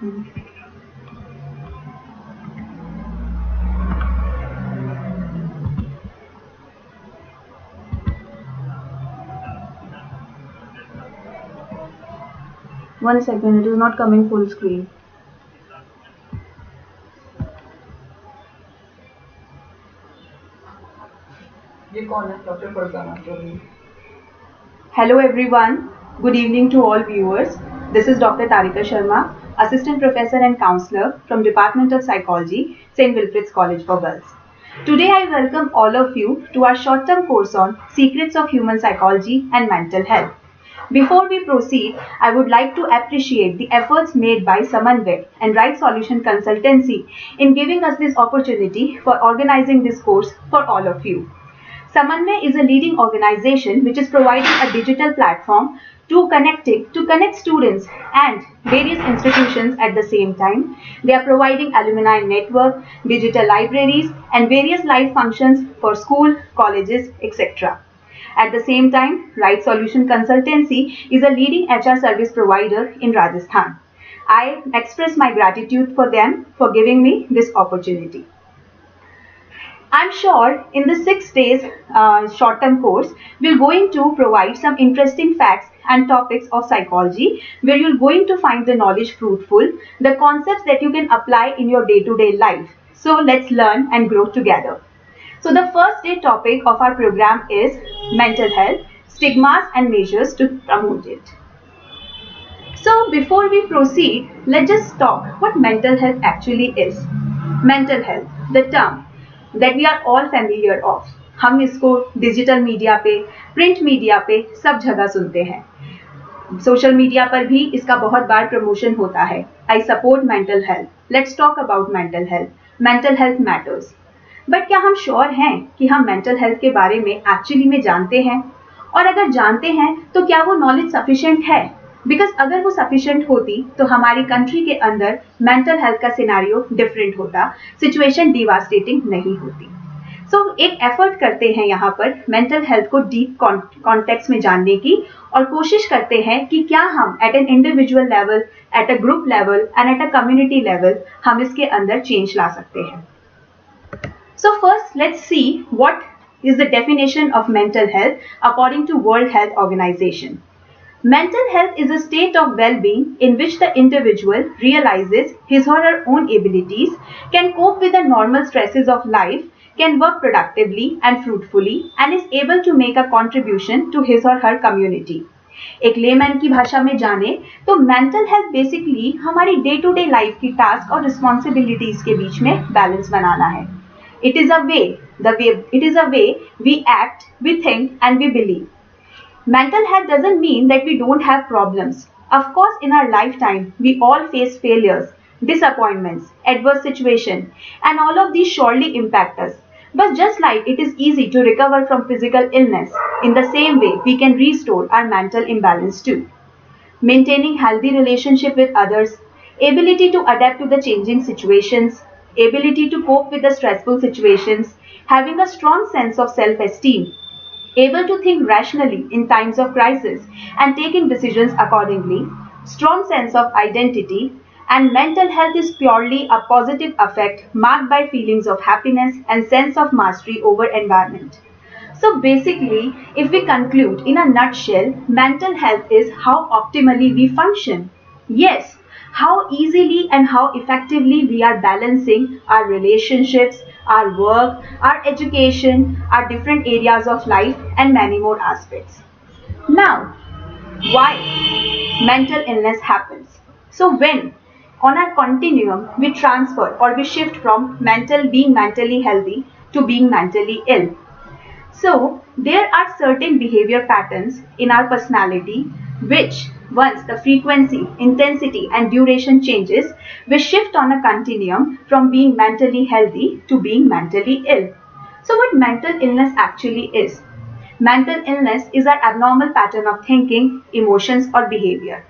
One second, it is not coming full screen. Hello everyone, good evening to all viewers. This is Dr. Tarika Sharma, Assistant Professor and Counselor from Department of Psychology, St. Wilfrid's College for Girls. Today I welcome all of you to our short-term course on Secrets of Human Psychology and Mental Health. Before we proceed, I would like to appreciate the efforts made by Samanvay and Right Solution Consultancy in giving us this opportunity for organizing this course for all of you. Samanvay is a leading organization which is providing a digital platform to connect students and various institutions at the same time. They are providing alumni network, digital libraries, and various live functions for school, colleges, etc. At the same time, Right Solution Consultancy is a leading HR service provider in Rajasthan. I express my gratitude for them for giving me this opportunity. I'm sure in the 6 days short-term course, we're going to provide some interesting facts and topics of psychology where you're going to find the knowledge fruitful, the concepts that you can apply in your day-to-day life. So let's learn and grow together. So the first day topic of our program is mental health, stigmas and measures to promote it. So before we proceed, let's just talk what mental health actually is. Mental health, the term that we are all familiar of. हम इसको digital media पे, print media पे सब जगह सुनते हैं. Social media पर भी इसका बहुत बार प्रमोशन होता है. I support mental health. Let's talk about mental health. Mental health matters. But क्या हम श्योर हैं कि हम मेंटल हेल्थ के बारे में एक्चुअली में जानते हैं? और अगर जानते हैं तो क्या वो नॉलेज सफिशिएंट है? बिकॉज अगर वो सफिशिएंट होती तो हमारी कंट्री के अंदर मेंटल हेल्थ का सिनेरियो डिफरेंट होता, सिचुएशन डिवास्टेटिंग नहीं होती. सो एक एफर्ट करते हैं यहाँ पर मेंटल हेल्थ को डीप कॉन्टेक्स्ट में जानने की और कोशिश करते हैं कि क्या हम at an individual level, at a group level and at a community level हम इसके अंदर चेंज ला सकते हैं. So first, let's see what is the definition of mental health according to World Health Organization. Mental health is a state of well-being in which the individual realizes his or her own abilities, can cope with the normal stresses of life, can work productively and fruitfully, and is able to make a contribution to his or her community. एक layman की भाषा में जाने तो mental health basically हमारी day to day life की task और responsibilities के बीच में बैलेंस बनाना है. It is a way we act, we think and we believe. Mental health doesn't mean that we don't have problems. Of course, in our lifetime, we all face failures, disappointments, adverse situations, and all of these surely impact us. But just like it is easy to recover from physical illness, in the same way, we can restore our mental imbalance too. Maintaining healthy relationship with others, ability to adapt to the changing situations, ability to cope with the stressful situations, having a strong sense of self-esteem, able to think rationally in times of crisis and taking decisions accordingly, strong sense of identity, and mental health is purely a positive effect marked by feelings of happiness and sense of mastery over environment. So basically, if we conclude in a nutshell, mental health is how optimally we function. Yes, how easily and how effectively we are balancing our relationships, our work, our education, our different areas of life and many more aspects. Now, why mental illness happens? So when on our continuum we transfer or we shift from being mentally healthy to being mentally ill. So there are certain behavior patterns in our personality which once the frequency, intensity and duration changes, we shift on a continuum from being mentally healthy to being mentally ill. So what mental illness actually is? Mental illness is our abnormal pattern of thinking, emotions और behavior.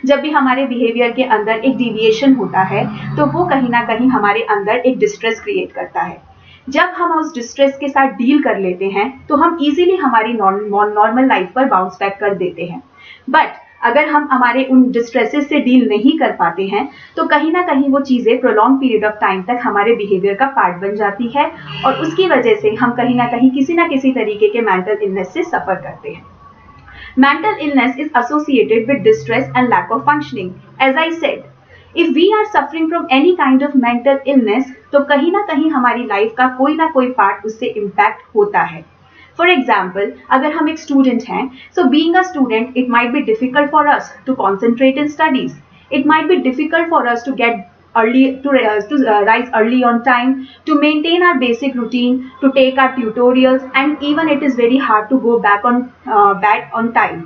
जब भी हमारे behaviour के अंदर एक deviation होता है तो वो कहीं ना कहीं हमारे अंदर एक डिस्ट्रेस क्रिएट करता है. जब हम उस डिस्ट्रेस के साथ डील कर लेते हैं तो हम इजीली हमारी नॉर्मल लाइफ पर बाउंस बैक कर देते हैं. बट अगर हम हमारे उन डिस्ट्रेसेस से डील नहीं कर पाते हैं तो कहीं ना कहीं वो चीज़ें प्रोलॉन्ग पीरियड ऑफ टाइम तक हमारे बिहेवियर का पार्ट बन जाती है और उसकी वजह से हम कहीं ना कहीं किसी ना किसी तरीके के मेंटल इलनेस से सफ़र करते हैं. Mental illness is associated with distress and lack of functioning. As I said, if we are suffering from any kind of mental illness, तो कहीं ना कहीं हमारी लाइफ का कोई ना कोई पार्ट उससे इम्पैक्ट होता है. For example, अगर हम एक स्टूडेंट हैं, so being a student, it might be difficult for us to concentrate in studies. It might be difficult for us to get rise early on time, to maintain our basic routine, to take our tutorials, and even it is very hard to go back on time.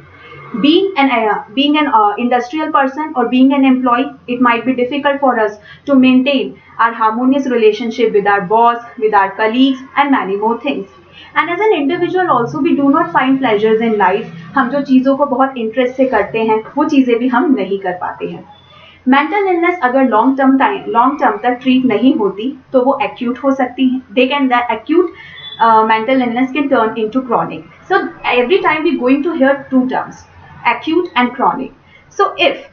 Being an industrial person or being an employee, it might be difficult for us to maintain our harmonious relationship with our boss, with our colleagues, and many more things. And as an individual also, we do not find pleasures in life. हम जो चीज़ों को बहुत interest से करते हैं वो चीज़ें भी हम नहीं कर पाते हैं. मेंटल इलनेस अगर लॉन्ग टर्म तक ट्रीट नहीं होती तो वो एक्यूट हो सकती है. They can the acute mental illness can turn into chronic. So every time we going to hear two terms, acute and chronic. So if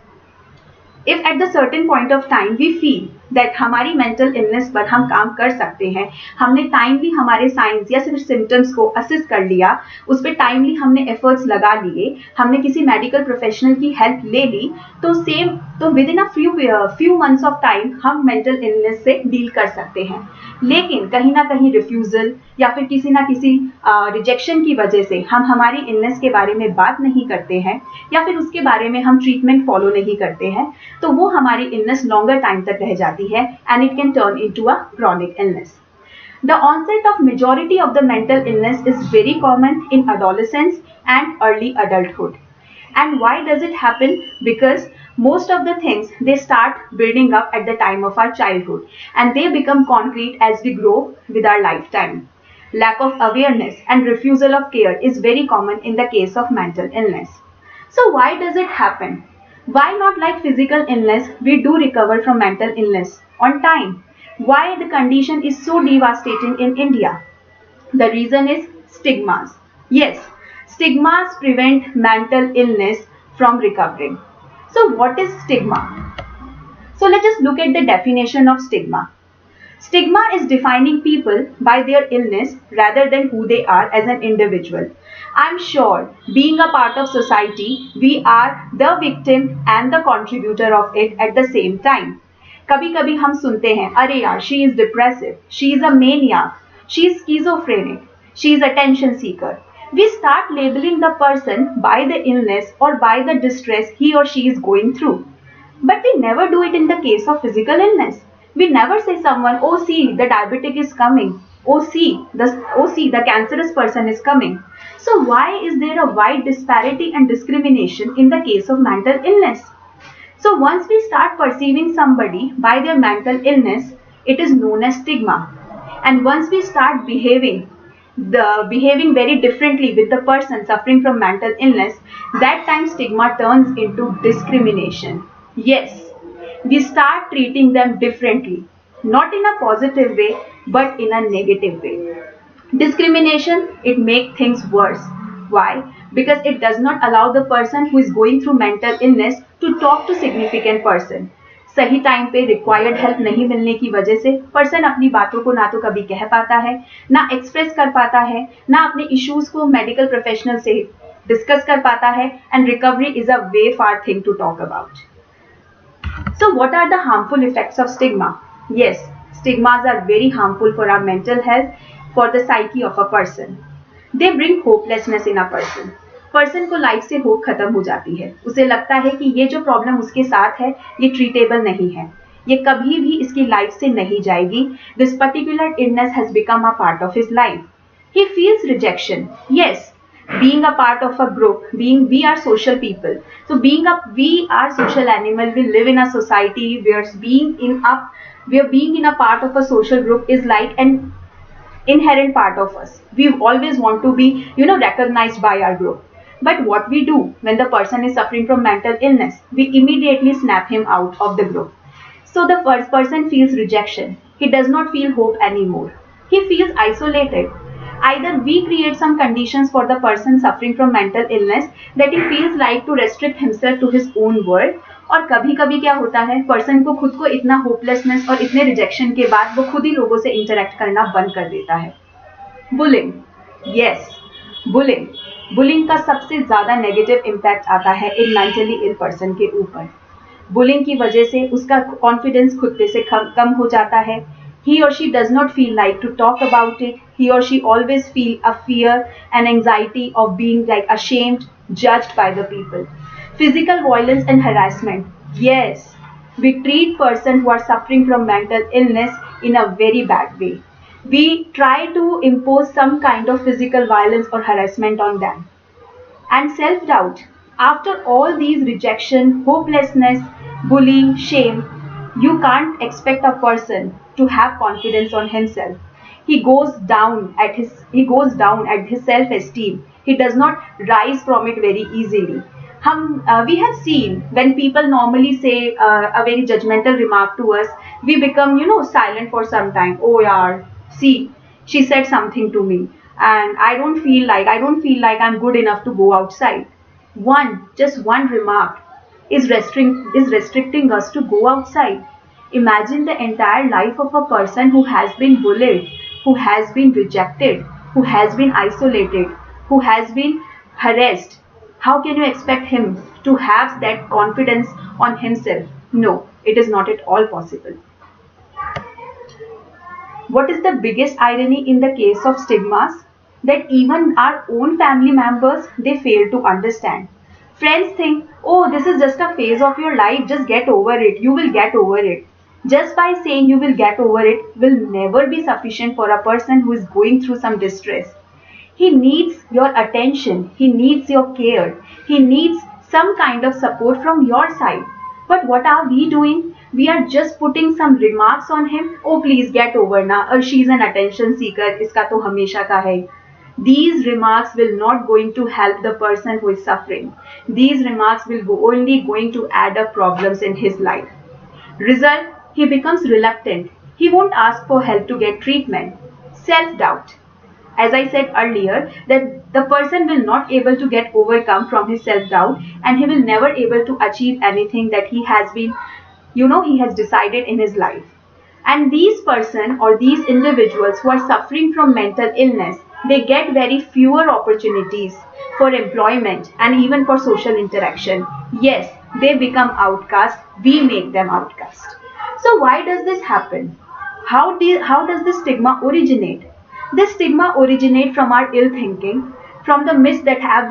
at the certain point of time we feel that हमारी mental illness पर हम काम कर सकते हैं, हमने timely हमारे science या सिर्फ सिम्टम्स को असिस्ट कर लिया, उस पर टाइमली हमने एफर्ट्स लगा लिए, हमने किसी मेडिकल प्रोफेशनल की हेल्प ले ली, तो with in a few months of time हम मेंटल इलनेस से डील कर सकते हैं. लेकिन कहीं ना कहीं रिफ्यूज़ल या फिर किसी ना किसी रिजेक्शन की वजह से हम हमारी इलनेस के बारे में बात नहीं करते हैं या फिर उसके बारे में हम ट्रीटमेंट फॉलो नहीं करते हैं, तो वो हमारी इलनेस लॉन्गर टाइम तक रह जाती है and it can turn into a chronic illness. The onset of majority of the mental illness is very common in adolescence and early adulthood. And why does it happen? Because most of the things they start building up at the time of our childhood and they become concrete as we grow with our lifetime. Lack of awareness and refusal of care is very common in the case of mental illness. So why does it happen? Why not like physical illness, we do recover from mental illness on time? Why the condition is so devastating in India? The reason is stigmas. Yes, stigmas prevent mental illness from recovering. So what is stigma? So let us look at the definition of stigma. Stigma is defining people by their illness rather than who they are as an individual. I'm sure being a part of society, we are the victim and the contributor of it at the same time. कभी कभी हम सुनते हैं, अरे यार, she is depressive, she is a maniac, she is schizophrenic, she is attention seeker. We start labeling the person by the illness or by the distress he or she is going through. But we never do it in the case of physical illness. We never say someone, oh see, the diabetic is coming, oh see, the cancerous person is coming. So why is there a wide disparity and discrimination in the case of mental illness? So once we start perceiving somebody by their mental illness, it is known as stigma. And once we start behaving very differently with the person suffering from mental illness, that time stigma turns into discrimination. Yes, we start treating them differently, not in a positive way, but in a negative way. Discrimination, it makes things worse. Why? Because it does not allow the person who is going through mental illness to talk to significant person. सही time पे required help नहीं मिलने की वजह से person अपनी बातों को ना तो कभी कह पाता है, ना एक्सप्रेस कर पाता है, ना अपने इश्यूज को मेडिकल प्रोफेशनल से डिस्कस कर पाता है, and recovery is a way far thing to talk about. So what are the harmful effects of stigma? Yes, stigmas are very harmful for our mental health, for the psyche of a person. They bring hopelessness in a person. Person को life से hope खत्म हो जाती है. उसे लगता है कि ये जो प्रॉब्लम उसके साथ है ये ट्रीटेबल नहीं है, ये कभी भी इसकी लाइफ से नहीं जाएगी. This particular illness has become a part of his life. He feels rejection. Yes, being a part of a group, we are social people, so we are social animal. We live in a society where being in a part of a social group is like an inherent part of us. We always want to be recognized by our group. But what we do when the person is suffering from mental illness, we immediately snap him out of the group. So the first person feels rejection. He does not feel hope anymore. He feels isolated. Either we create some conditions for the person suffering from mental illness that he feels like to restrict himself to his own world, और कभी कभी क्या होता है, person को खुद को इतना होपलेसनेस और इतने रिजेक्शन के बाद वो खुद ही लोगों से इंटरेक्ट करना बंद कर देता है. बुलिंग, यस, बुलिंग का सबसे ज्यादा नेगेटिव इम्पैक्ट आता है एक मेंटली इल पर्सन के ऊपर. बुलिंग की वजह से उसका कॉन्फिडेंस खुद पे से कम हो जाता है. He or she does not feel like to talk about it. He or she always feel a fear and anxiety of being like ashamed, judged by the people. Physical violence and harassment. Yes, we treat persons who are suffering from mental illness in a very bad way. We try to impose some kind of physical violence or harassment on them. And self-doubt. After all these rejection, hopelessness, bullying, shame, you can't expect a person to have confidence on himself. He goes down at his self-esteem. He does not rise from it very easily. We have seen when people normally say a very judgmental remark to us, we become silent for some time. Oh yaar, see, she said something to me, and I don't feel like I'm good enough to go outside. Just one remark is restricting us to go outside. Imagine the entire life of a person who has been bullied, who has been rejected, who has been isolated, who has been harassed. How can you expect him to have that confidence on himself? No, it is not at all possible. What is the biggest irony in the case of stigmas? That even our own family members, they fail to understand. Friends think, oh, this is just a phase of your life, just get over it, you will get over it. Just by saying you will get over it will never be sufficient for a person who is going through some distress. He needs your attention, he needs your care, he needs some kind of support from your side. But what are we doing? We are just putting some remarks on him. Oh, please get over na, or she's an attention seeker, iska to hamesha ka hai. These remarks will not going to help the person who is suffering. These remarks will only going to add up problems in his life. Result, he becomes reluctant. He won't ask for help to get treatment. Self-doubt. As I said earlier, that the person will not able to get overcome from his self-doubt, and he will never able to achieve anything that he has been, he has decided in his life. And these person or these individuals who are suffering from mental illness, they get very fewer opportunities for employment and even for social interaction. Yes, they become outcast. We make them outcast. So why does this happen? How does this stigma originate? This stigma originate from our ill thinking, from the myths that have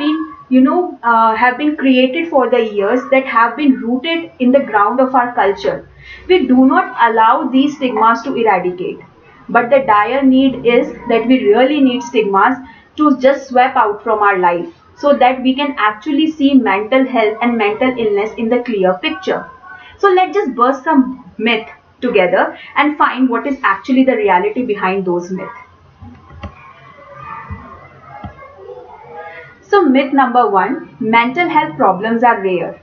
been created for the years, that have been rooted in the ground of our culture. We do not allow these stigmas to eradicate. But the dire need is that we really need stigmas to just sweep out from our life, so that we can actually see mental health and mental illness in the clear picture. So let's just burst some myth together and find what is actually the reality behind those myths. So myth number 1, mental health problems are rare.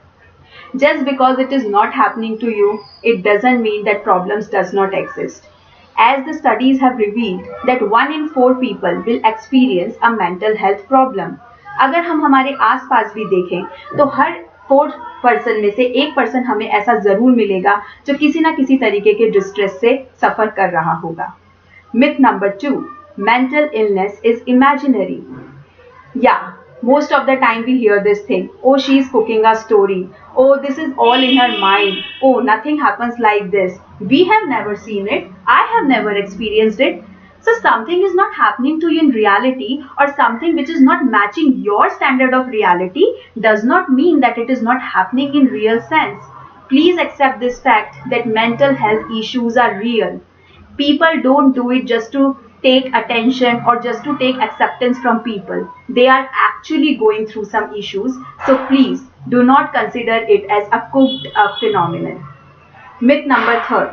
Just because it is not happening to you, it doesn't mean that problems does not exist. As the studies have revealed that 1 in 4 people will experience a mental health problem. अगर हम हमारे आसपास भी देखें तो हर 4 person में से 1 person हमें ऐसा जरूर मिलेगा जो किसी ना किसी तरीके के डिस्ट्रेस से सफर कर रहा होगा. Myth number 2, mental illness is imaginary. Yeah, most of the time we hear this thing. Oh, she is cooking a story. Oh, this is all in her mind. Oh, nothing happens like this. We have never seen it. I have never experienced it. So something is not happening to you in reality, or something which is not matching your standard of reality does not mean that it is not happening in real sense. Please accept this fact that mental health issues are real. People don't do it just to take attention or just to take acceptance from people. They are actually going through some issues. So please do not consider it as a cooked up phenomenon. Myth number 3.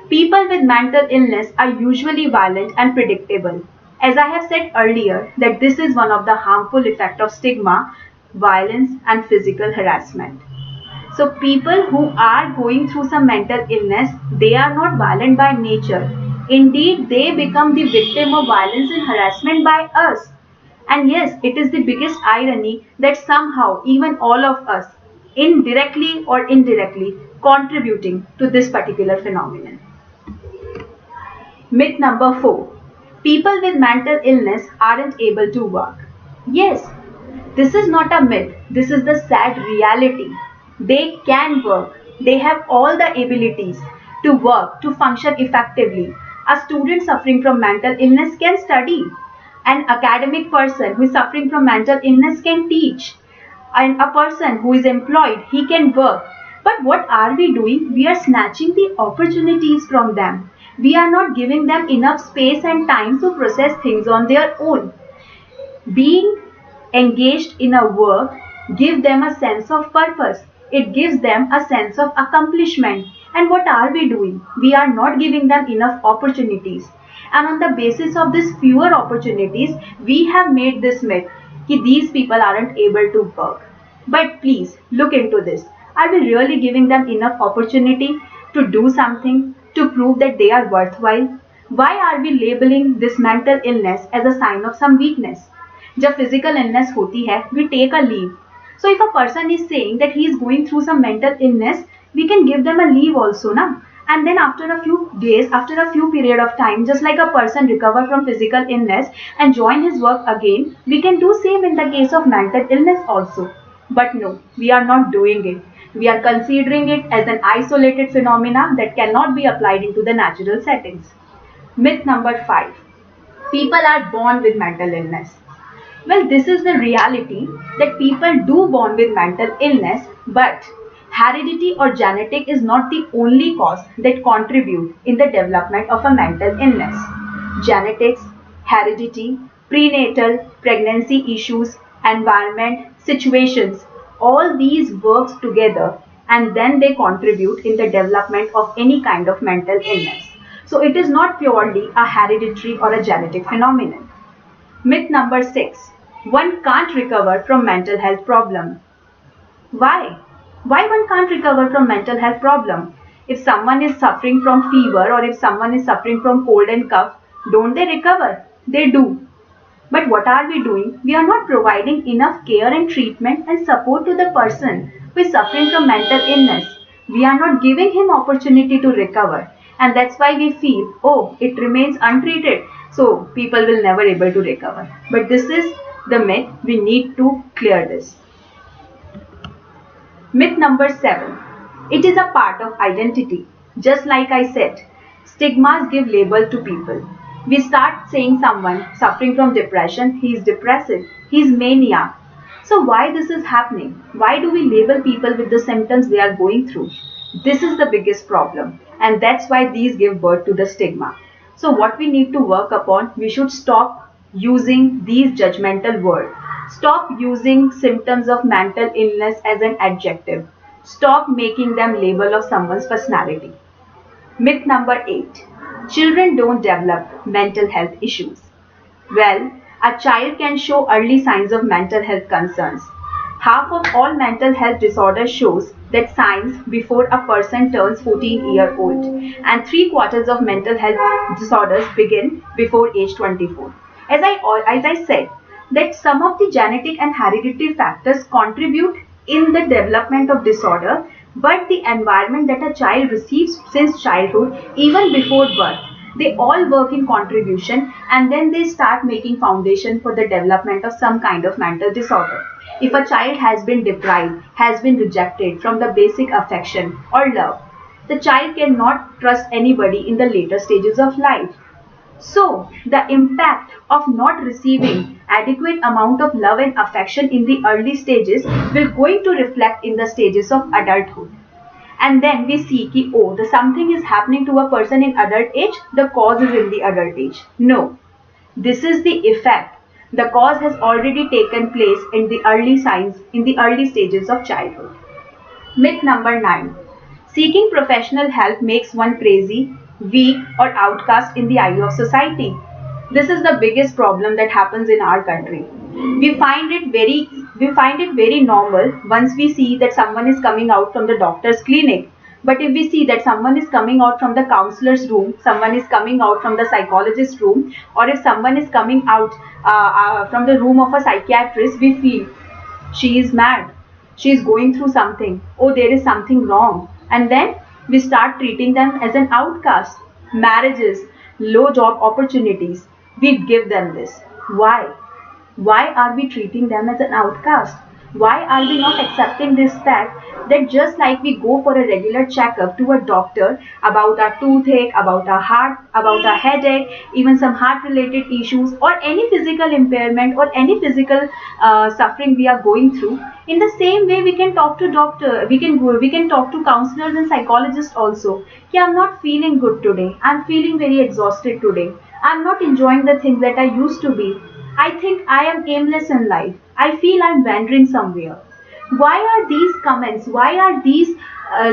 People with mental illness are usually violent and predictable. As I have said earlier, that this is one of the harmful effects of stigma, violence and physical harassment. So people who are going through some mental illness, they are not violent by nature. Indeed, they become the victim of violence and harassment by us. And yes, it is the biggest irony that somehow even all of us, indirectly or indirectly, contributing to this particular phenomenon. Myth number 4. People with mental illness aren't able to work. Yes, this is not a myth. This is the sad reality. They can work. They have all the abilities to work, to function effectively. A student suffering from mental illness can study. An academic person who is suffering from mental illness can teach. And a person who is employed, he can work. But what are we doing? We are snatching the opportunities from them. We are not giving them enough space and time to process things on their own. Being engaged in a work gives them a sense of purpose. It gives them a sense of accomplishment. And what are we doing? We are not giving them enough opportunities. And on the basis of these fewer opportunities, we have made this myth that these people aren't able to work. But please look into this. Are we really giving them enough opportunity to do something, to prove that they are worthwhile? Why are we labeling this mental illness as a sign of some weakness? जब physical illness होती है, we take a leave. So if a person is saying that he is going through some mental illness, we can give them a leave also, na? And then after a few days, after a few period of time, just like a person recover from physical illness and join his work again, we can do same in the case of mental illness also. But no, we are not doing it. We are considering it as an isolated phenomena that cannot be applied into the natural settings. Myth number 5. People are born with mental illness. Well, this is the reality that people do born with mental illness, but heredity or genetic is not the only cause that contribute in the development of a mental illness. Genetics, heredity, prenatal, pregnancy issues, environment, situations, all these works together and then they contribute in the development of any kind of mental illness. So it is not purely a hereditary or a genetic phenomenon. Myth number 6. One can't recover from mental health problem. Why? Why one can't recover from mental health problem? If someone is suffering from fever or if someone is suffering from cold and cough, don't they recover? They do. But what are we doing? We are not providing enough care and treatment and support to the person who is suffering from mental illness. We are not giving him opportunity to recover. And that's why we feel, oh, it remains untreated, so people will never able to recover. But this is the myth. We need to clear this. Myth number 7. It is a part of identity. Just like I said, stigmas give label to people. We start saying someone suffering from depression, he is depressive, he is mania. So why this is happening? Why do we label people with the symptoms they are going through? This is the biggest problem, and that's why these give birth to the stigma. So what we need to work upon, we should stop using these judgmental words. Stop using symptoms of mental illness as an adjective. Stop making them label of someone's personality. Myth number 8. Children don't develop mental health issues. Well, a child can show early signs of mental health concerns. Half of all mental health disorders shows that signs before a person turns 14-year-old, and 3/4 of mental health disorders begin before age 24. As I said, that some of the genetic and hereditary factors contribute in the development of disorder, but the environment that a child receives since childhood, even before birth, they all work in contribution, and then they start making foundation for the development of some kind of mental disorder. If a child has been deprived, has been rejected from the basic affection or love, the child cannot trust anybody in the later stages of life. So, the impact of not receiving adequate amount of love and affection in the early stages will going to reflect in the stages of adulthood. And then we see that, oh, something is happening to a person in adult age, the cause is in the adult age. No, this is the effect. The cause has already taken place in the early signs, in the early stages of childhood. Myth number 9. Seeking professional help makes one crazy, weak or outcast in the eye of society. This is the biggest problem that happens in our country. We find it very normal once we see that someone is coming out from the doctor's clinic. But if we see that someone is coming out from the counselor's room, someone is coming out from the psychologist's room, or if someone is coming out from the room of a psychiatrist, we feel she is mad, she is going through something, oh, there is something wrong. And then we start treating them as an outcast. Marriages, low job opportunities, we give them this. Why? Why are we treating them as an outcast? Why are we not accepting this fact that just like we go for a regular checkup to a doctor about our toothache, about our heart, about our headache, even some heart related issues or any physical impairment or any physical suffering we are going through, in the same way we can talk to doctor, we can talk to counselors and psychologists also. Yeah, I'm not feeling good today. I'm feeling very exhausted today. I'm not enjoying the things that I used to be. I think I am aimless in life. I feel I'm wandering somewhere. Why are these comments, why are these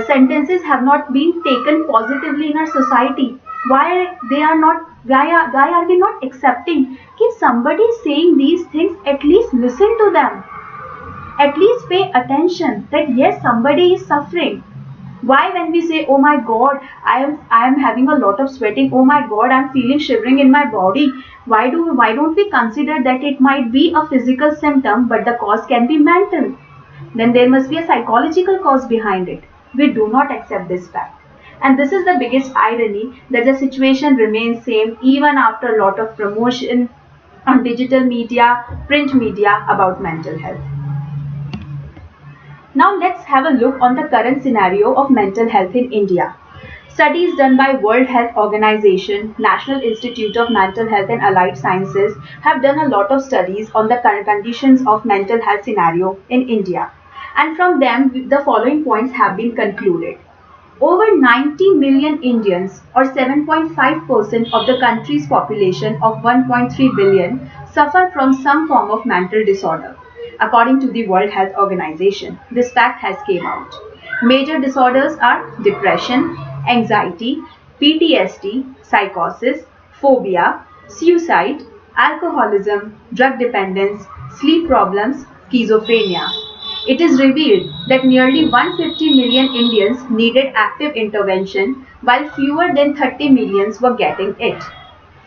sentences have not been taken positively in our society? Why they are not? Why are we not accepting? If somebody is saying these things, at least listen to them. At least pay attention that yes, somebody is suffering. Why when we say, oh my god, I am having a lot of sweating, oh my god, I'm feeling shivering in my body, why don't we consider that it might be a physical symptom but the cause can be mental? Then there must be a psychological cause behind it. We do not accept this fact. And this is the biggest irony, that the situation remains same even after a lot of promotion on digital media, print media about mental health. Now let's have a look on the current scenario of mental health in India. Studies done by World Health Organization, National Institute of Mental Health and Allied Sciences have done a lot of studies on the current conditions of mental health scenario in India. And from them, the following points have been concluded. Over 90 million Indians, or 7.5% of the country's population of 1.3 billion, suffer from some form of mental disorder. According to the World Health Organization, this fact has came out. Major disorders are depression, anxiety, PTSD, psychosis, phobia, suicide, alcoholism, drug dependence, sleep problems, schizophrenia. It is revealed that nearly 150 million Indians needed active intervention, while fewer than 30 millions were getting it.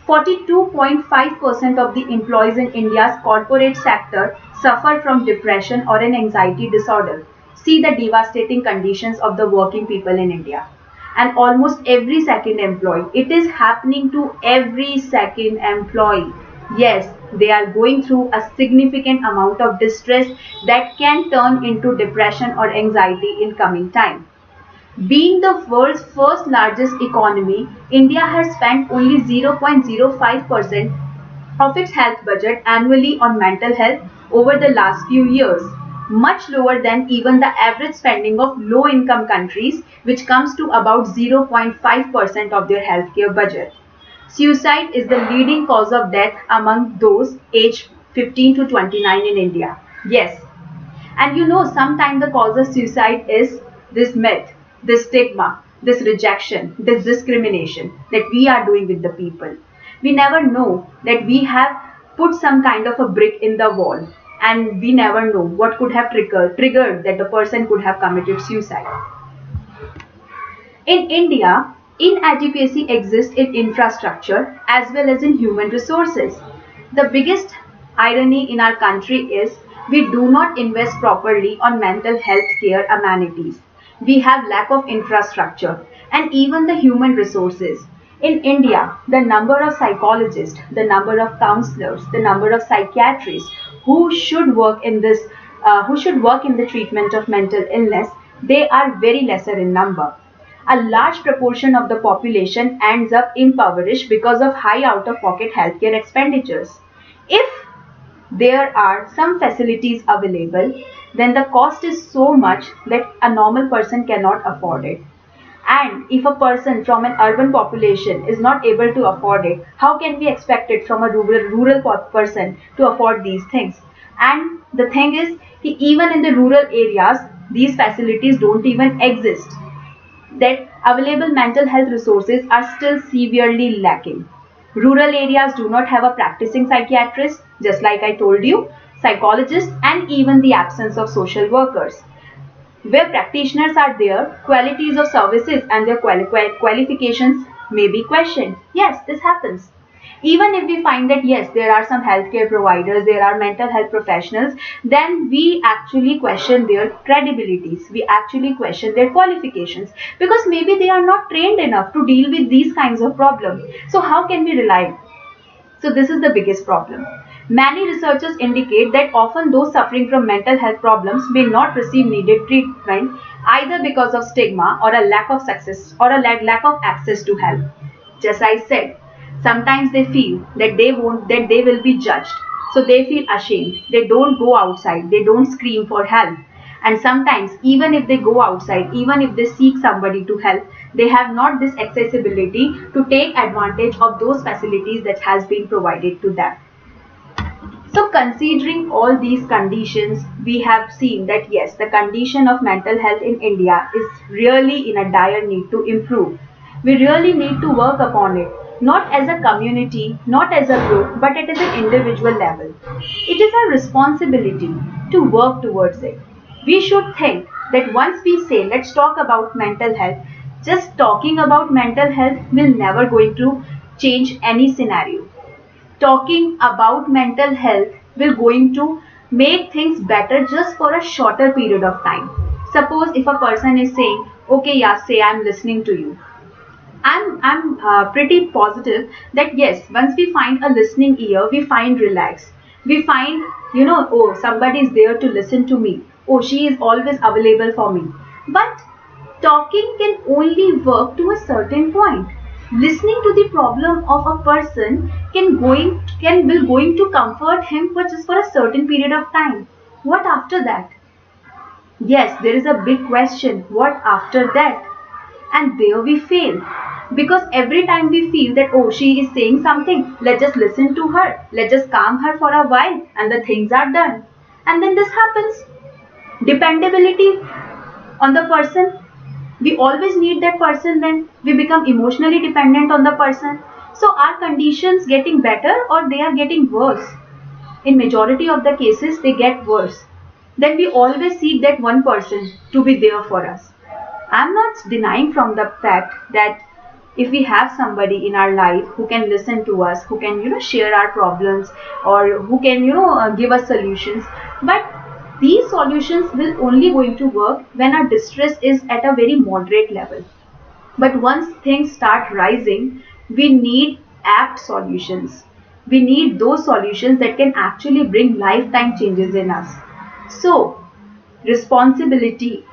42.5% of the employees in India's corporate sector suffer from depression or an anxiety disorder. See the devastating conditions of the working people in India. And almost every second employee, it is happening to every second employee. Yes, they are going through a significant amount of distress that can turn into depression or anxiety in coming time. Being the world's first largest economy, India has spent only 0.05% of its health budget annually on mental health over the last few years, much lower than even the average spending of low-income countries, which comes to about 0.5% of their healthcare budget. Suicide is the leading cause of death among those aged 15 to 29 in India. Yes. And you know, sometimes the cause of suicide is this myth, this stigma, this rejection, this discrimination that we are doing with the people. We never know that we have put some kind of a brick in the wall, and we never know what could have triggered that the person could have committed suicide. In India, inadequacy exists in infrastructure as well as in human resources. The biggest irony in our country is we do not invest properly on mental health care amenities. We have lack of infrastructure and even the human resources. In India, the number of psychologists, the number of counselors, the number of psychiatrists who should work in the treatment of mental illness, they are very lesser in number. A large proportion of the population ends up impoverished because of high out-of-pocket healthcare expenditures. If there are some facilities available, then the cost is so much that a normal person cannot afford it. And if a person from an urban population is not able to afford it, how can we expect it from a rural person to afford these things? And the thing is, even in the rural areas, these facilities don't even exist. That available mental health resources are still severely lacking. Rural areas do not have a practicing psychiatrist, just like I told you, psychologists, and even the absence of social workers. Where practitioners are there, qualities of services and their qualifications may be questioned. Yes, this happens. Even if we find that yes, there are some healthcare providers, there are mental health professionals, then we actually question their credibilities. We actually question their qualifications because maybe they are not trained enough to deal with these kinds of problems. So how can we rely? So this is the biggest problem. Many researchers indicate that often those suffering from mental health problems may not receive needed treatment either because of stigma or a lack of success or a lack of access to help. Just I said, sometimes they feel that they will be judged. So they feel ashamed. They don't go outside. They don't scream for help. And sometimes even if they go outside, even if they seek somebody to help, they have not this accessibility to take advantage of those facilities that has been provided to them. So considering all these conditions, we have seen that yes, the condition of mental health in India is really in a dire need to improve. We really need to work upon it, not as a community, not as a group, but at an individual level. It is our responsibility to work towards it. We should think that once we say, let's talk about mental health, just talking about mental health will never going to change any scenario. Talking about mental health will going to make things better just for a shorter period of time. Suppose if a person is saying, okay, yeah, say I'm listening to you. I'm pretty positive that yes, once we find a listening ear, we find relax. We find, oh, somebody is there to listen to me. Oh, she is always available for me. But talking can only work to a certain point. Listening to the problem of a person will going to comfort him for just for a certain period of time. What after that? Yes, there is a big question. What after that? And there we fail. Because every time we feel that, oh, she is saying something, let's just listen to her. Let's just calm her for a while and the things are done. And then this happens. Dependability on the person. We always need that person, then we become emotionally dependent on the person. So are conditions getting better or they are getting worse? In majority of the cases, they get worse. Then we always seek that one person to be there for us. I'm not denying from the fact that if we have somebody in our life who can listen to us, who can, share our problems or who can, give us solutions, but these solutions will only going to work when our distress is at a very moderate level. But once things start rising, we need apt solutions. We need those solutions that can actually bring lifetime changes in us. So the responsibility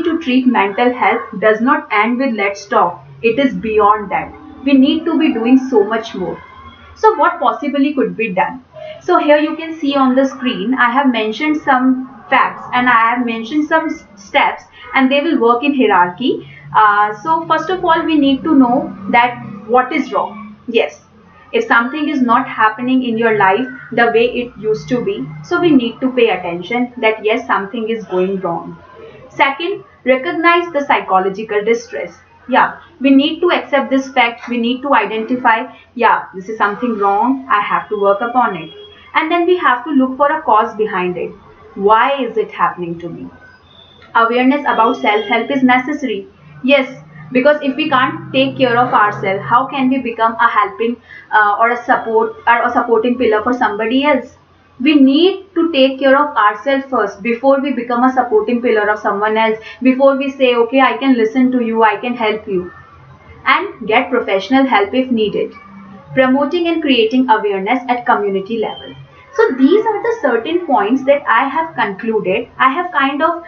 to treat mental health does not end with let's talk. It is beyond that. We need to be doing so much more. So what possibly could be done? So here you can see on the screen, I have mentioned some facts and I have mentioned some steps and they will work in hierarchy. So first of all, we need to know that what is wrong. Yes, if something is not happening in your life the way it used to be, so we need to pay attention that yes, something is going wrong. Second, recognize the psychological distress. Yeah, we need to accept this fact. We need to identify, yeah, this is something wrong. I have to work upon it. And then we have to look for a cause behind it. Why is it happening to me? Awareness about self-help is necessary. Yes, because if we can't take care of ourselves, how can we become a helping or a supporting pillar for somebody else? We need to take care of ourselves first before we become a supporting pillar of someone else, before we say, okay, I can listen to you, I can help you. And get professional help if needed. Promoting and creating awareness at community level. So these are the certain points that I have concluded. I have kind of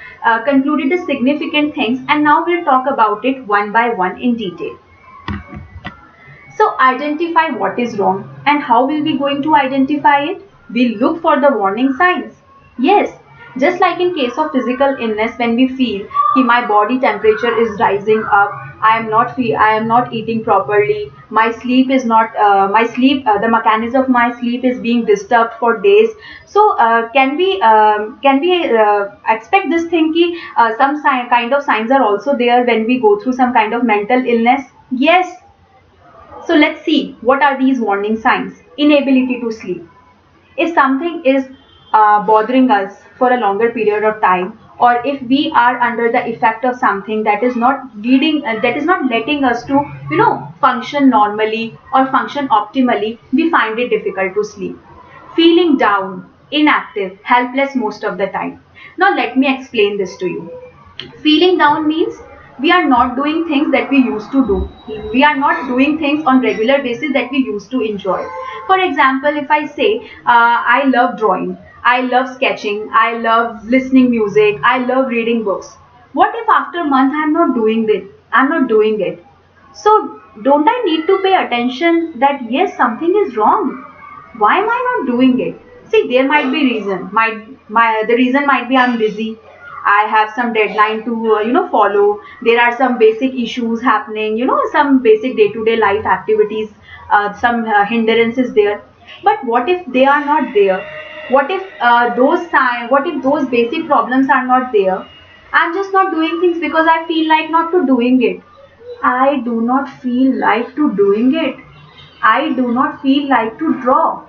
concluded the significant things and now we'll talk about it one by one in detail. So identify what is wrong and how will we going to identify it? We look for the warning signs. Yes, just like in case of physical illness, when we feel that my body temperature is rising up, I am not eating properly, my sleep is not the mechanism of my sleep is being disturbed for days. So can we expect this thing that some kind of signs are also there when we go through some kind of mental illness? Yes. So let's see what are these warning signs. Inability to sleep. If something is bothering us for a longer period of time, or if we are under the effect of something that is not leading, that is not letting us to, function normally or function optimally, we find it difficult to sleep. Feeling down, inactive, helpless most of the time. Now let me explain this to you. Feeling down means we are not doing things that we used to do. We are not doing things on regular basis that we used to enjoy. For example, if I say I love drawing, I love sketching, I love listening music, I love reading books. What if after a month I am not doing it? I am not doing it. So don't I need to pay attention that yes, something is wrong? Why am I not doing it? See, there might be reason. The reason might be I'm busy. I have some deadline to follow. There are some basic issues happening. Some basic day-to-day life activities. Some hindrances there. But what if they are not there? What if those basic problems are not there? I'm just not doing things because I feel like not to doing it. I do not feel like to doing it. I do not feel like to draw.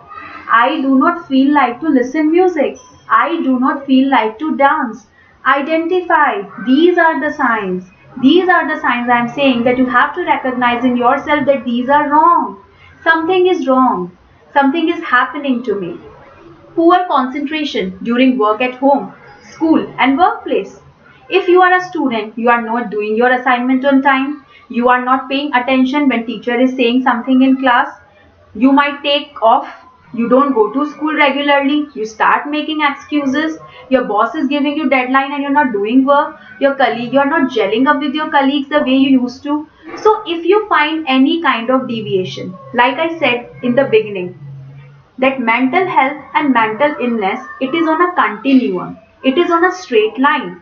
I do not feel like to listen music. I do not feel like to dance. Identify. These are the signs. These are the signs I am saying that you have to recognize in yourself that these are wrong. Something is wrong. Something is happening to me. Poor concentration during work at home, school and workplace. If you are a student, you are not doing your assignment on time, you are not paying attention when teacher is saying something in class, you might take off, you don't go to school regularly, you start making excuses, your boss is giving you deadline and you're not doing work, you're not gelling up with your colleagues the way you used to. So if you find any kind of deviation, like I said in the beginning, that mental health and mental illness, it is on a continuum, it is on a straight line.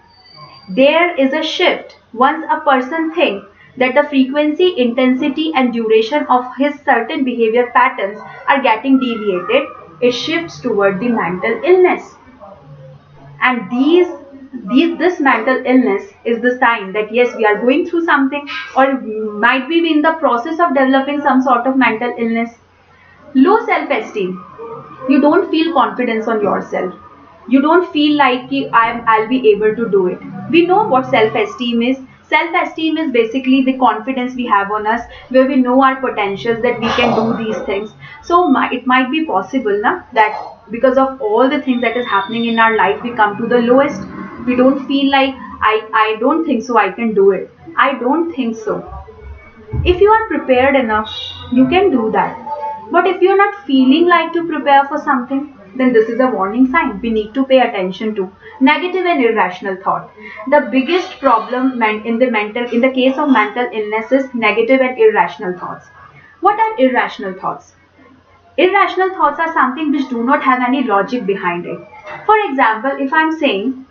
There is a shift once a person thinks that the frequency, intensity and duration of his certain behavior patterns are getting deviated, it shifts toward the mental illness. And this mental illness is the sign that yes, we are going through something, or might be in the process of developing some sort of mental illness. Low self-esteem. You don't feel confidence on yourself. You don't feel like I'll be able to do it. We know what self-esteem is. Self-esteem is basically the confidence we have on us, where we know our potentials, that we can do these things. So it might be possible that because of all the things that is happening in our life, we come to the lowest. We don't feel like I don't think so I can do it. I don't think so. If you are prepared enough, you can do that. But if you're not feeling like to prepare for something, then this is a warning sign we need to pay attention to. Negative and irrational thought. The biggest problem in the case of mental illness is negative and irrational thoughts. What are irrational thoughts? Irrational thoughts are something which do not have any logic behind it. For example, if I'm saying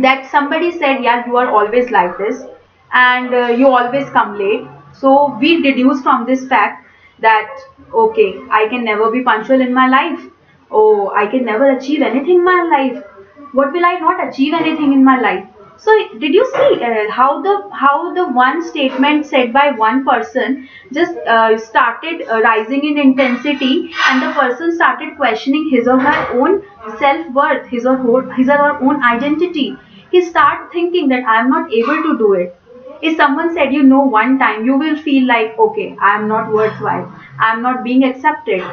that somebody said, yeah, you are always like this and you always come late. So we deduce from this fact that, okay, I can never be punctual in my life. Oh, I can never achieve anything in my life. What will I not achieve anything in my life? So did you see how the one statement said by one person just started rising in intensity, and the person started questioning his or her own self-worth, his or her own identity. He started thinking that I am not able to do it. If someone said, one time, you will feel like, okay, I am not worthwhile, I am not being accepted.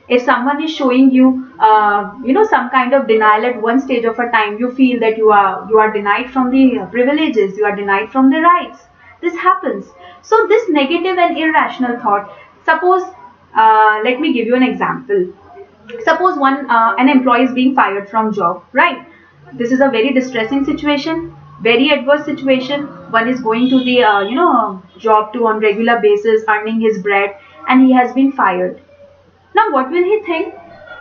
If someone is showing you, some kind of denial at one stage of a time, you feel that you are denied from the privileges, you are denied from the rights. This happens. So this negative and irrational thought. Suppose, let me give you an example. Suppose an employee is being fired from job, right? This is a very distressing situation, very adverse situation. One is going to the job to on regular basis, earning his bread, and he has been fired. Now what will he think?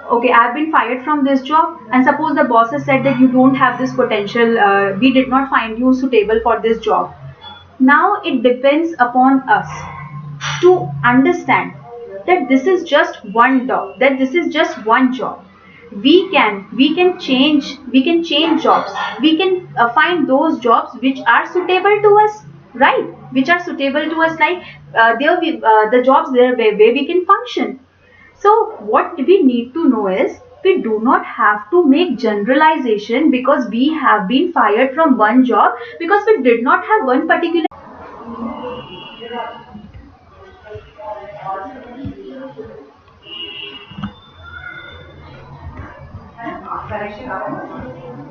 Okay, I have been fired from this job, and suppose the boss has said that you don't have this potential, we did not find you suitable for this job. Now it depends upon us to understand that this is just one job, We can change jobs. We can find those jobs which are suitable to us, right? Which are suitable to us, like the jobs where we can function. So what we need to know is we do not have to make generalization because we have been fired from one job because we did not have one particular.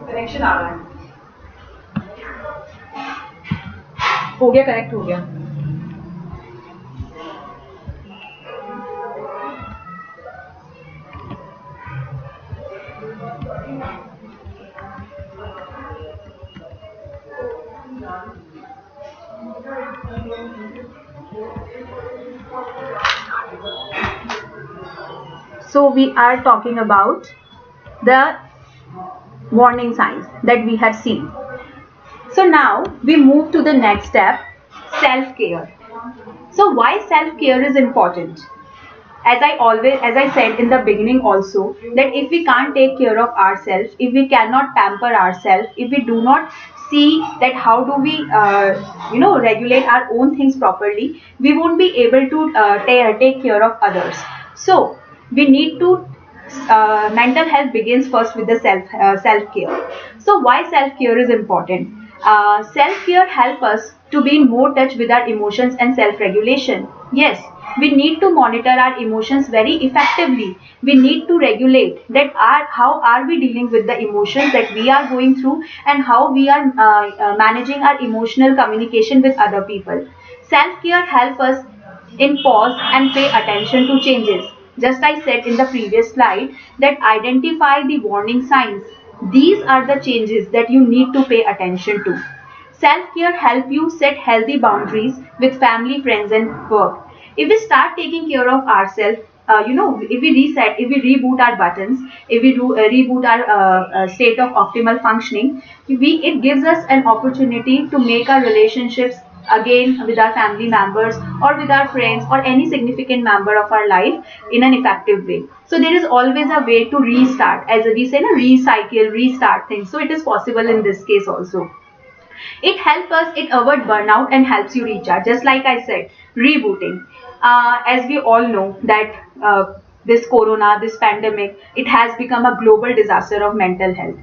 Connection आ रहा है हो गया correct हो गया So we are talking about the warning signs that we have seen. So now we move to the next step, self-care. So why self-care is important? As I said in the beginning also, that if we can't take care of ourselves, if we cannot pamper ourselves, if we do not see that how do we regulate our own things properly, we won't be able to take care of others. So we need to mental health begins first with the self-care. So why self-care is important? Self-care helps us to be in more touch with our emotions and self-regulation. Yes, we need to monitor our emotions very effectively. We need to regulate that how are we dealing with the emotions that we are going through and how we are managing our emotional communication with other people. Self-care helps us in pause and pay attention to changes. Just I said in the previous slide that identify the warning signs. These are the changes that you need to pay attention to. Self-care helps you set healthy boundaries with family, friends and work. If we start taking care of ourselves, if we reset, if we reboot our buttons, if we reboot our state of optimal functioning, it gives us an opportunity to make our relationships again with our family members or with our friends or any significant member of our life in an effective way. So there is always a way to restart, as we say, recycle, restart things. So it is possible in this case also. It helps us, it avoids burnout and helps you recharge. Just like I said, rebooting. As we all know that this corona, this pandemic, it has become a global disaster of mental health.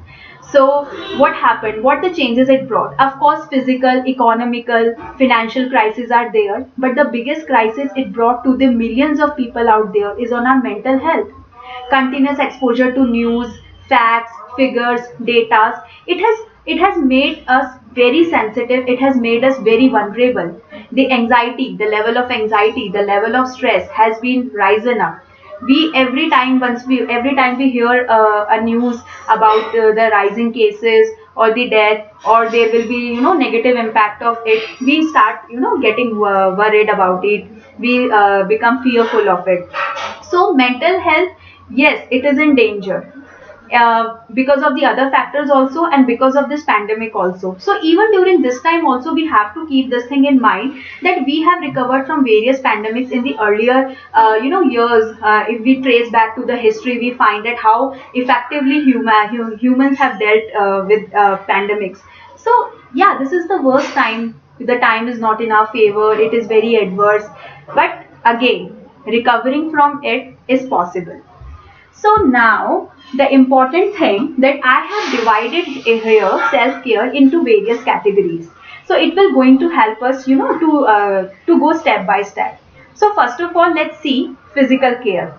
So what happened? What the changes it brought? Of course, physical, economical, financial crises are there. But the biggest crisis it brought to the millions of people out there is on our mental health. Continuous exposure to news, facts, figures, data, it has made us very sensitive. It has made us very vulnerable. The anxiety, the level of anxiety, the level of stress has been risen up. Every time we hear a news about the rising cases or the death, or there will be negative impact of it, we start getting worried about it. We become fearful of it. So mental health, yes, it is in danger. Because of the other factors also and because of this pandemic also. So even during this time also we have to keep this thing in mind that we have recovered from various pandemics in the earlier years. If we trace back to the history, we find that how effectively humans have dealt with pandemics. So yeah, this is the worst time. The time is not in our favor. It is very adverse. But again, recovering from it is possible. So now the important thing that I have divided here self-care into various categories. So it will going to help us to go step by step. So first of all, let's see physical care.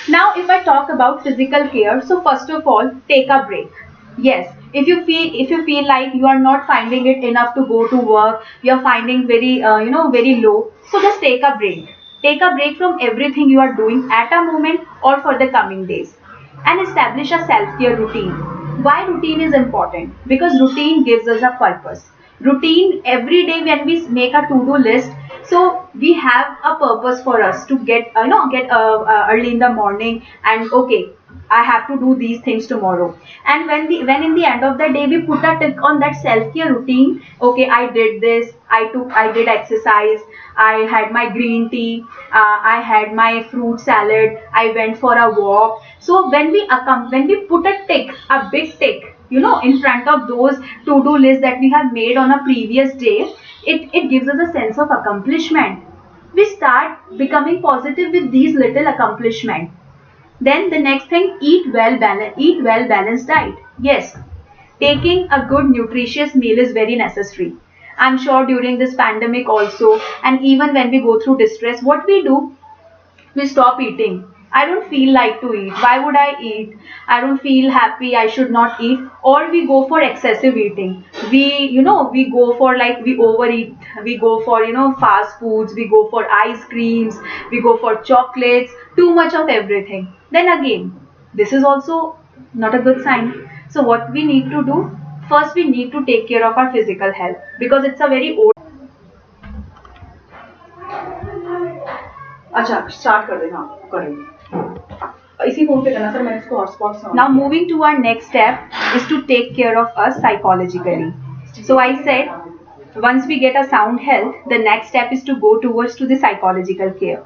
Now if I talk about physical care, so first of all, take a break. Yes, if you feel like you are not finding it enough to go to work, you are finding very very low, so just take a break. Take a break from everything you are doing at a moment or for the coming days, and establish a self-care routine. Why routine is important? Because routine gives us a purpose. Routine, every day when we make a to-do list, so we have a purpose for us to get early in the morning and okay, I have to do these things tomorrow. And when in the end of the day we put a tick on that self-care routine, okay, I did this, I did exercise, I had my green tea, I had my fruit salad, I went for a walk. So when we put a tick, a big tick, in front of those to-do lists that we have made on a previous day, it gives us a sense of accomplishment. We start becoming positive with these little accomplishments. Then the next thing, eat well balanced diet. Yes, taking a good nutritious meal is very necessary. I'm sure during this pandemic also, and even when we go through distress, what we do, we stop eating. I don't feel like to eat. Why would I eat? I don't feel happy. I should not eat. Or we go for excessive eating. We go for, like, we overeat. We go for, fast foods. We go for ice creams. We go for chocolates. Too much of everything. Then again, this is also not a good sign. So what we need to do? First, we need to take care of our physical health, because it's a very old. अच्छा start कर देना करेंगे इसी phone पे करना sir मैंने इसको hotspot से Now moving to our next step is to take care of us psychologically. So I said once we get a sound health, the next step is to go towards to the psychological care.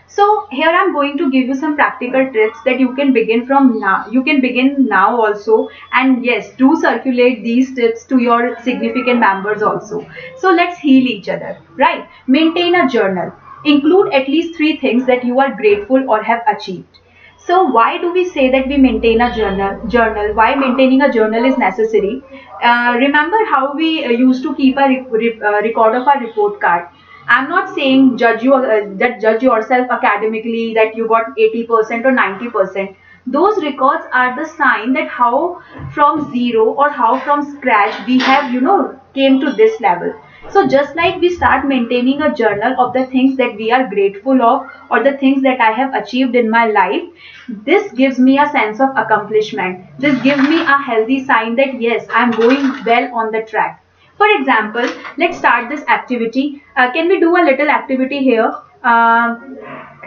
So here I'm going to give you some practical tips that you can begin from now. You can begin now also, and yes, do circulate these tips to your significant members also. So let's heal each other, right? Maintain a journal. Include at least 3 things that you are grateful or have achieved. So why do we say that we maintain a journal? Why maintaining a journal is necessary? Remember how we used to keep a record of our report card. I'm not saying judge yourself academically that you got 80% or 90%. Those records are the sign that how from zero or how from scratch we have came to this level. So just like we start maintaining a journal of the things that we are grateful of, or the things that I have achieved in my life, this gives me a sense of accomplishment. This gives me a healthy sign that yes, I am going well on the track. For example, let's start this activity. Can we do a little activity here?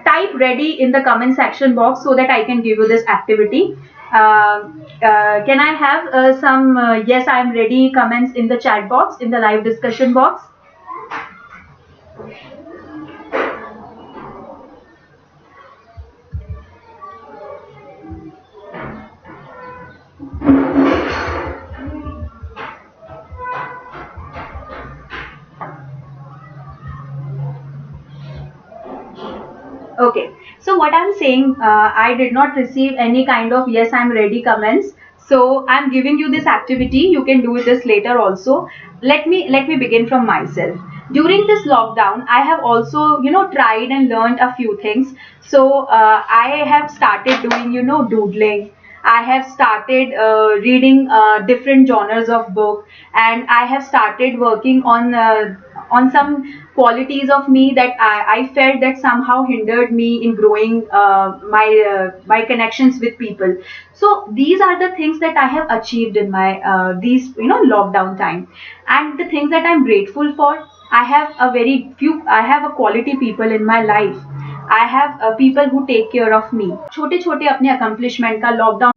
Type ready in the comment section box so that I can give you this activity. Can I have some yes, I am ready comments in the chat box, in the live discussion box? Okay, so what I'm saying, I did not receive any kind of yes, I'm ready comments. So I'm giving you this activity. You can do this later also. Let me begin from myself. During this lockdown, I have also tried and learned a few things. So I have started doing doodling. I have started reading different genres of book, and I have started working on some qualities of me that I felt that somehow hindered me in growing my connections with people. So these are the things that I have achieved in my these lockdown time, and the things that I'm grateful for. I have a quality people in my life. I have people who take care of me. छोटे छोटे अपने accomplishment का lockdown.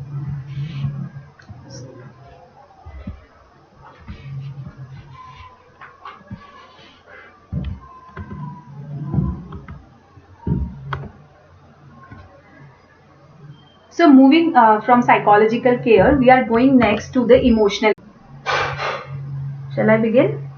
So moving from psychological care, we are going next to the emotional. Shall I begin?